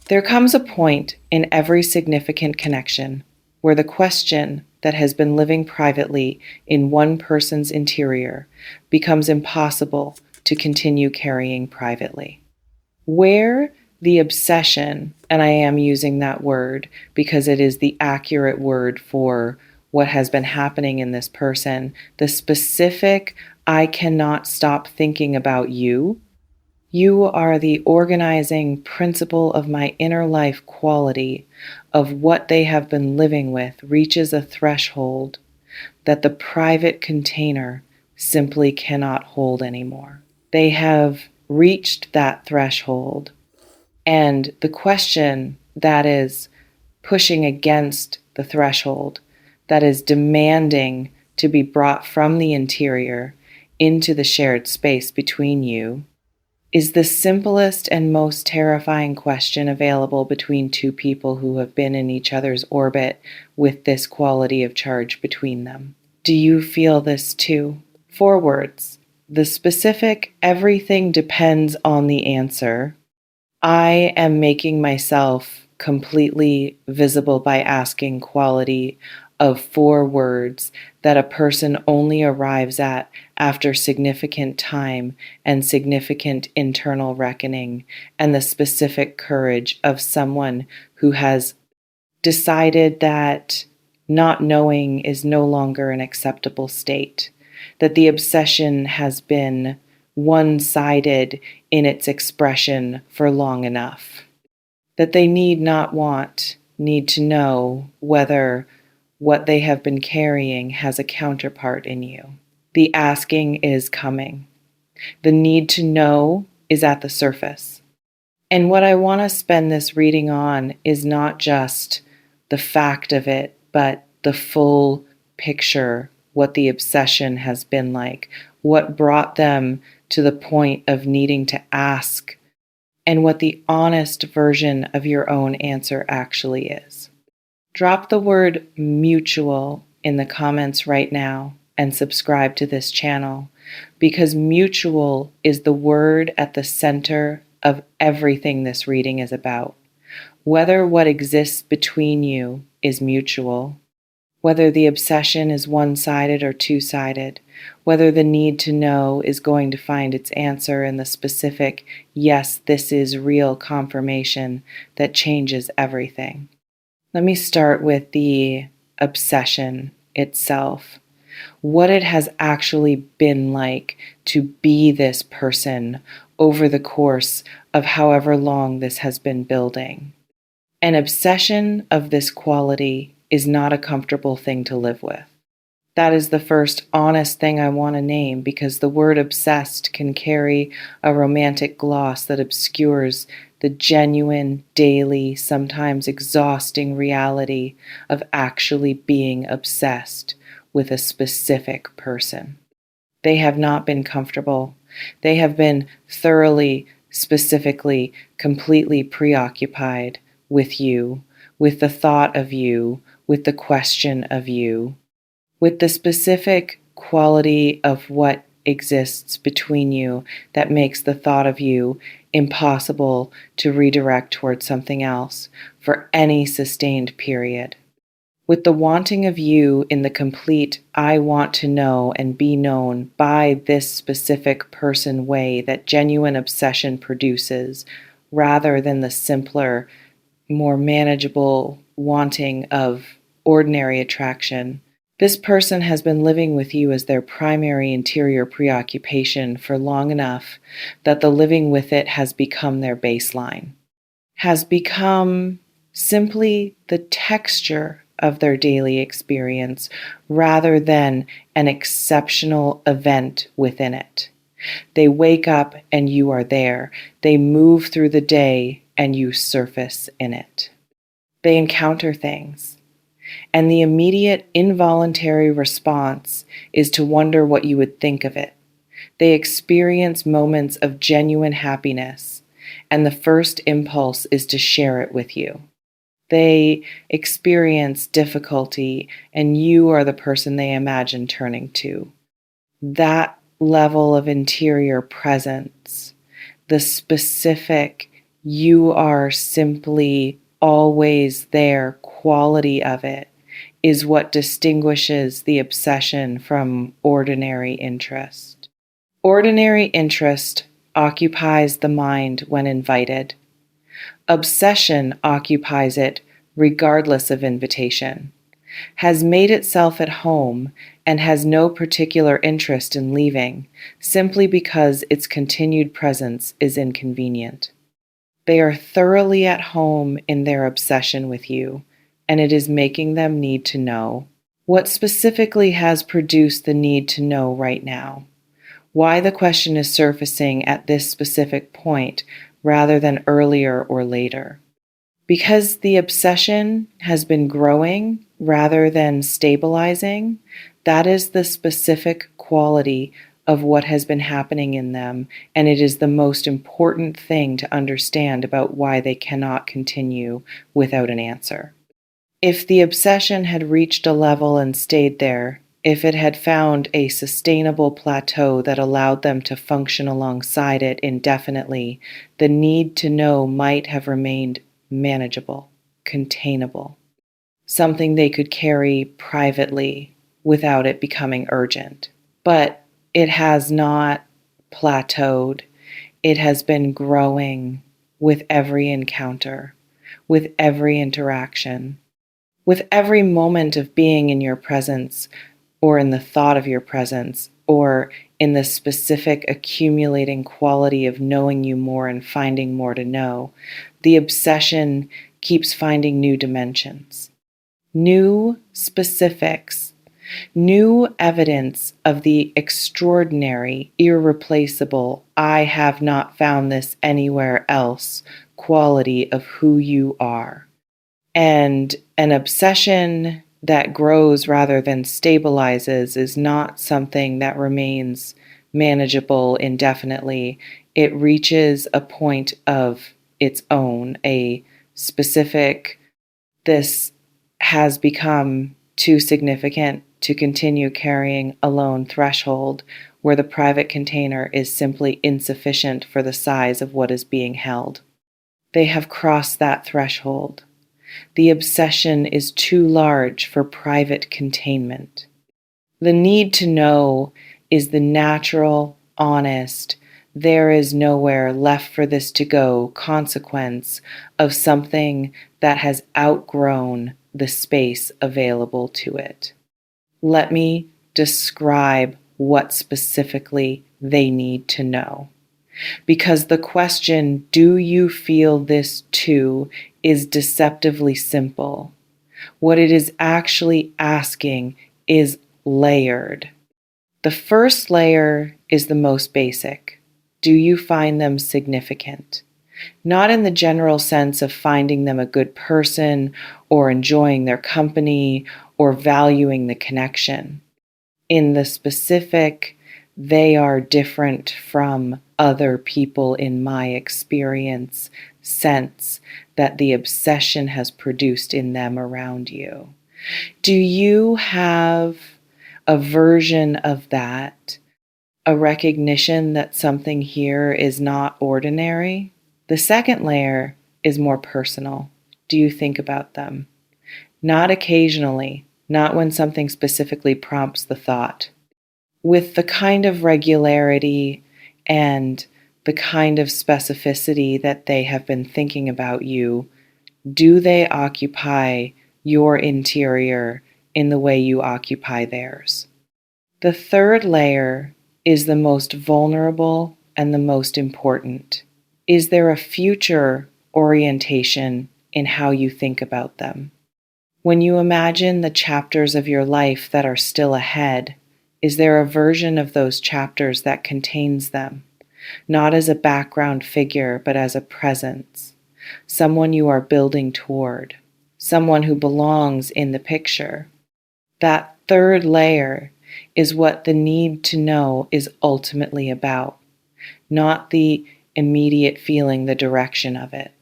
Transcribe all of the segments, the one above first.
There comes a point in every significant connection where the question that has been living privately in one person's interior becomes impossible to continue carrying privately. Where the obsession, and I am using that word because it is the accurate word for what has been happening in this person, the specific, I cannot stop thinking about you. You are the organizing principle of my inner life quality of what they have been living with reaches a threshold that the private container simply cannot hold anymore. They have reached that threshold, and the question that is pushing against the threshold, that is demanding to be brought from the interior into the shared space between you, is the simplest and most terrifying question available between two people who have been in each other's orbit with this quality of charge between them. Do you feel this too? 4 words. The specific, everything depends on the answer. I am making myself completely visible by asking quality of 4 words that a person only arrives at after significant time and significant internal reckoning and the specific courage of someone who has decided that not knowing is no longer an acceptable state, that the obsession has been one-sided in its expression for long enough, that they need not want, need to know whether what they have been carrying has a counterpart in you. The asking is coming. The need to know is at the surface. And what I want to spend this reading on is not just the fact of it, but the full picture, what the obsession has been like, what brought them to the point of needing to ask, and what the honest version of your own answer actually is. Drop the word mutual in the comments right now and subscribe to this channel, because mutual is the word at the center of everything this reading is about. Whether what exists between you is mutual, whether the obsession is one-sided or two-sided, whether the need to know is going to find its answer in the specific, yes, this is real confirmation that changes everything. Let me start with the obsession itself, what it has actually been like to be this person over the course of however long this has been building. An obsession of this quality is not a comfortable thing to live with. That is the first honest thing I want to name, because the word obsessed can carry a romantic gloss that obscures the genuine, daily, sometimes exhausting reality of actually being obsessed with a specific person. They have not been comfortable. They have been thoroughly, specifically, completely preoccupied with you, with the thought of you, with the question of you, with the specific quality of what exists between you that makes the thought of you impossible to redirect towards something else for any sustained period. With the wanting of you in the complete I want to know and be known by this specific person way that genuine obsession produces, rather than the simpler, more manageable wanting of ordinary attraction. This person has been living with you as their primary interior preoccupation for long enough that the living with it has become their baseline, has become simply the texture of their daily experience rather than an exceptional event within it. They wake up and you are there. They move through the day and you surface in it. They encounter things, and the immediate involuntary response is to wonder what you would think of it. They experience moments of genuine happiness, and the first impulse is to share it with you. They experience difficulty, and you are the person they imagine turning to. That level of interior presence, the specific you are simply always there quality of it is what distinguishes the obsession from ordinary interest. Ordinary interest occupies the mind when invited. Obsession occupies it regardless of invitation, has made itself at home, and has no particular interest in leaving, simply because its continued presence is inconvenient. They are thoroughly at home in their obsession with you, and it is making them need to know. What specifically has produced the need to know right now? Why the question is surfacing at this specific point rather than earlier or later? Because the obsession has been growing rather than stabilizing, that is the specific quality of what has been happening in them, and it is the most important thing to understand about why they cannot continue without an answer. If the obsession had reached a level and stayed there, if it had found a sustainable plateau that allowed them to function alongside it indefinitely, the need to know might have remained manageable, containable, something they could carry privately without it becoming urgent. But it has not plateaued. It has been growing with every encounter, with every interaction, with every moment of being in your presence, or in the thought of your presence, or in the specific accumulating quality of knowing you more and finding more to know. The obsession keeps finding new dimensions, new specifics, new evidence of the extraordinary, irreplaceable, I have not found this anywhere else quality of who you are. And an obsession that grows rather than stabilizes is not something that remains manageable indefinitely. It reaches a point of its own, a specific, this has become too significant to continue carrying alone threshold where the private container is simply insufficient for the size of what is being held. They have crossed that threshold. The obsession is too large for private containment. The need to know is the natural, honest, there is nowhere left for this to go consequence of something that has outgrown the space available to it. Let me describe what specifically they need to know. Because the question, do you feel this too, is deceptively simple. What it is actually asking is layered. The first layer is the most basic. Do you find them significant? Not in the general sense of finding them a good person or enjoying their company or valuing the connection. In the specific, they are different from other people in my experience sense that the obsession has produced in them around you. Do you have a version of that, a recognition that something here is not ordinary? The second layer is more personal. Do you think about them? Not occasionally, not when something specifically prompts the thought. With the kind of regularity and the kind of specificity that they have been thinking about you, do they occupy your interior in the way you occupy theirs? The third layer is the most vulnerable and the most important. Is there a future orientation in how you think about them? When you imagine the chapters of your life that are still ahead, is there a version of those chapters that contains them, not as a background figure, but as a presence, someone you are building toward, someone who belongs in the picture? That third layer is what the need to know is ultimately about, not the immediate feeling, the direction of it.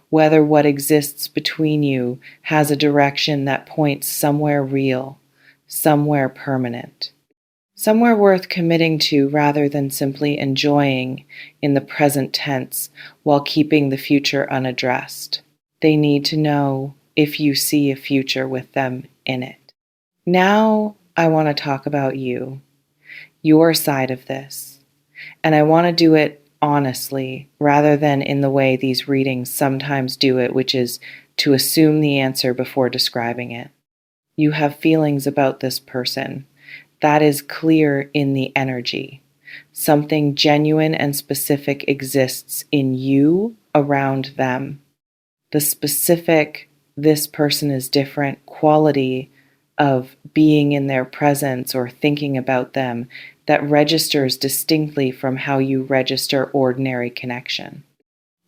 Whether what exists between you has a direction that points somewhere real, somewhere permanent. somewhere worth committing to rather than simply enjoying in the present tense while keeping the future unaddressed. They need to know if you see a future with them in it. Now, I want to talk about you, your side of this, and I want to do it honestly rather than in the way these readings sometimes do it, which is to assume the answer before describing it. You have feelings about this person. That is clear in the energy. Something genuine and specific exists in you around them. The specific, this person is different quality of being in their presence or thinking about them that registers distinctly from how you register ordinary connection.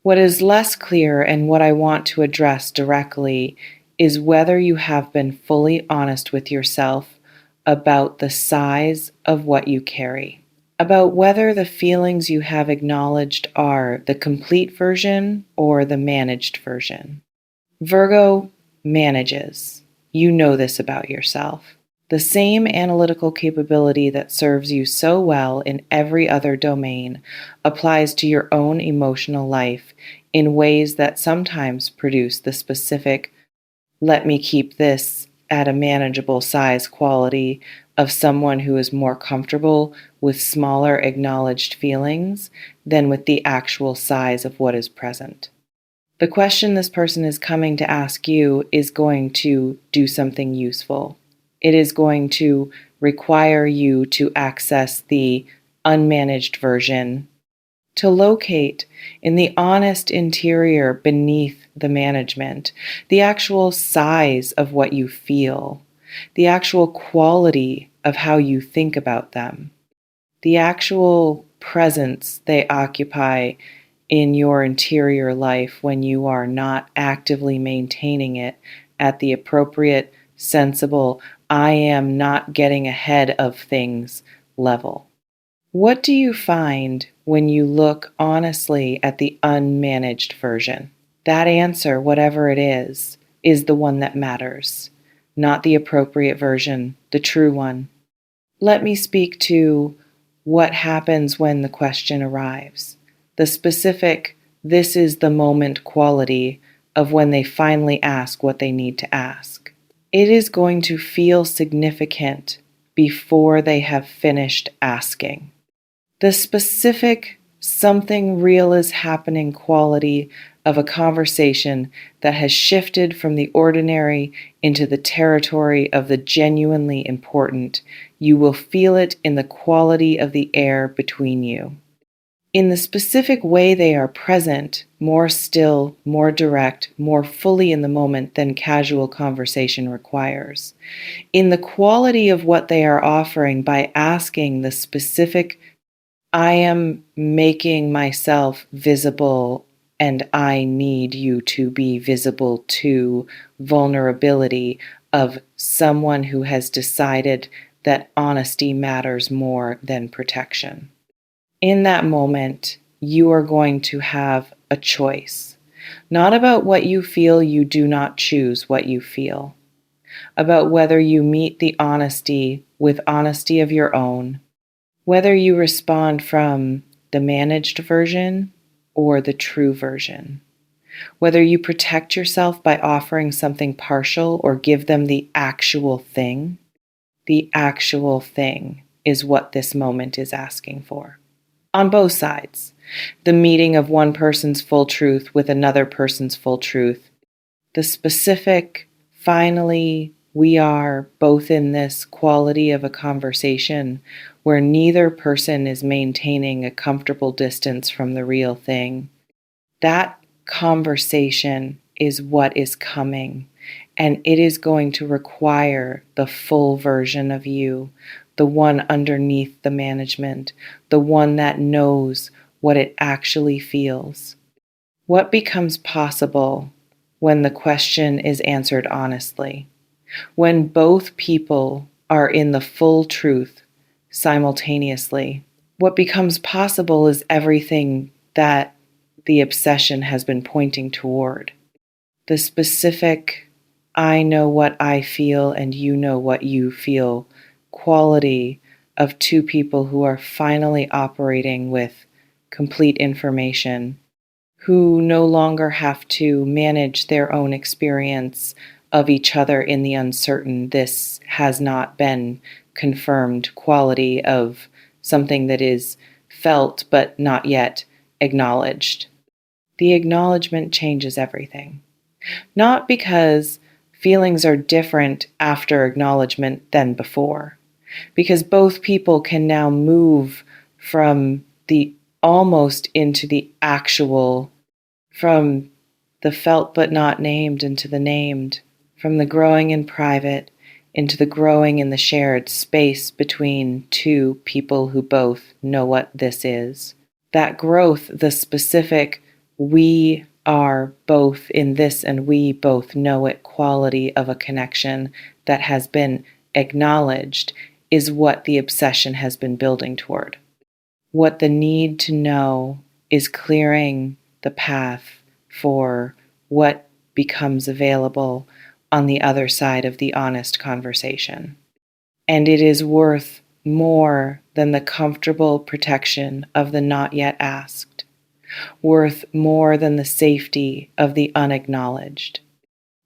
What is less clear and what I want to address directly is whether you have been fully honest with yourself about the size of what you carry, about whether the feelings you have acknowledged are the complete version or the managed version. Virgo manages. You know this about yourself. The same analytical capability that serves you so well in every other domain applies to your own emotional life in ways that sometimes produce the specific, let me keep this at a manageable size quality of someone who is more comfortable with smaller acknowledged feelings than with the actual size of what is present. The question this person is coming to ask you is going to do something useful. It is going to require you to access the unmanaged version, to locate in the honest interior beneath the management, the actual size of what you feel, the actual quality of how you think about them, the actual presence they occupy in your interior life when you are not actively maintaining it at the appropriate, sensible, I am not getting ahead of things level. What do you find when you look honestly at the unmanaged version? That answer, whatever it is the one that matters, not the appropriate version, the true one. Let me speak to what happens when the question arrives, the specific, this is the moment quality of when they finally ask what they need to ask. It is going to feel significant before they have finished asking. The specific, something real is happening quality of a conversation that has shifted from the ordinary into the territory of the genuinely important, you will feel it in the quality of the air between you. In the specific way they are present, more still, more direct, more fully in the moment than casual conversation requires. In the quality of what they are offering by asking the specific, I am making myself visible and I need you to be visible to vulnerability of someone who has decided that honesty matters more than protection. In that moment, you are going to have a choice, not about what you feel, you do not choose what you feel, about whether you meet the honesty with honesty of your own, whether you respond from the managed version or the true version, whether you protect yourself by offering something partial or give them the actual thing. The actual thing is what this moment is asking for. On both sides, the meeting of one person's full truth with another person's full truth, the specific, finally, we are both in this quality of a conversation where neither person is maintaining a comfortable distance from the real thing. That conversation is what is coming, and it is going to require the full version of you, the one underneath the management, the one that knows what it actually feels. What becomes possible when the question is answered honestly? When both people are in the full truth simultaneously, what becomes possible is everything that the obsession has been pointing toward. The specific, I know what I feel and you know what you feel quality of two people who are finally operating with complete information, who no longer have to manage their own experience of each other in the uncertain. This has not been confirmed quality of something that is felt but not yet acknowledged. The acknowledgement changes everything. Not because feelings are different after acknowledgement than before, because both people can now move from the almost into the actual, from the felt but not named into the named, from the growing in private into the growing in the shared space between two people who both know what this is. That growth, the specific we are both in this and we both know it quality of a connection that has been acknowledged, is what the obsession has been building toward. What the need to know is clearing the path for what becomes available on the other side of the honest conversation. And it is worth more than the comfortable protection of the not yet asked, worth more than the safety of the unacknowledged,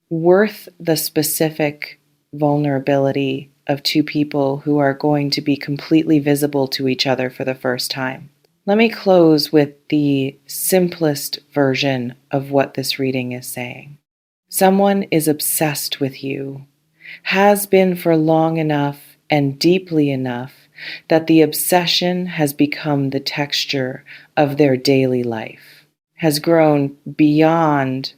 worth the specific vulnerability of two people who are going to be completely visible to each other for the first time. Let me close with the simplest version of what this reading is saying. Someone is obsessed with you, has been for long enough and deeply enough that the obsession has become the texture of their daily life, has grown beyond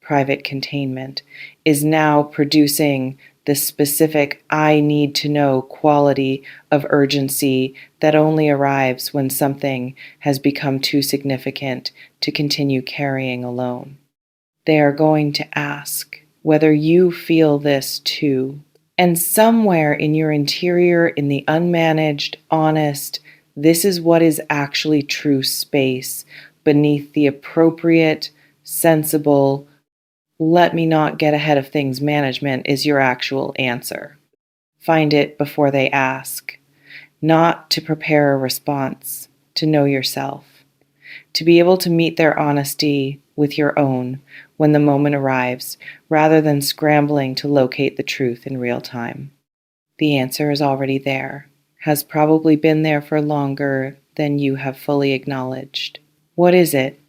private containment, is now producing the specific I need to know quality of urgency that only arrives when something has become too significant to continue carrying alone. They are going to ask whether you feel this too. And somewhere in your interior, in the unmanaged, honest, this is what is actually true space beneath the appropriate, sensible, let me not get ahead of things management is your actual answer. Find it before they ask. Not to prepare a response, to know yourself. To be able to meet their honesty with your own when the moment arrives, rather than scrambling to locate the truth in real time. The answer is already there, has probably been there for longer than you have fully acknowledged. What is it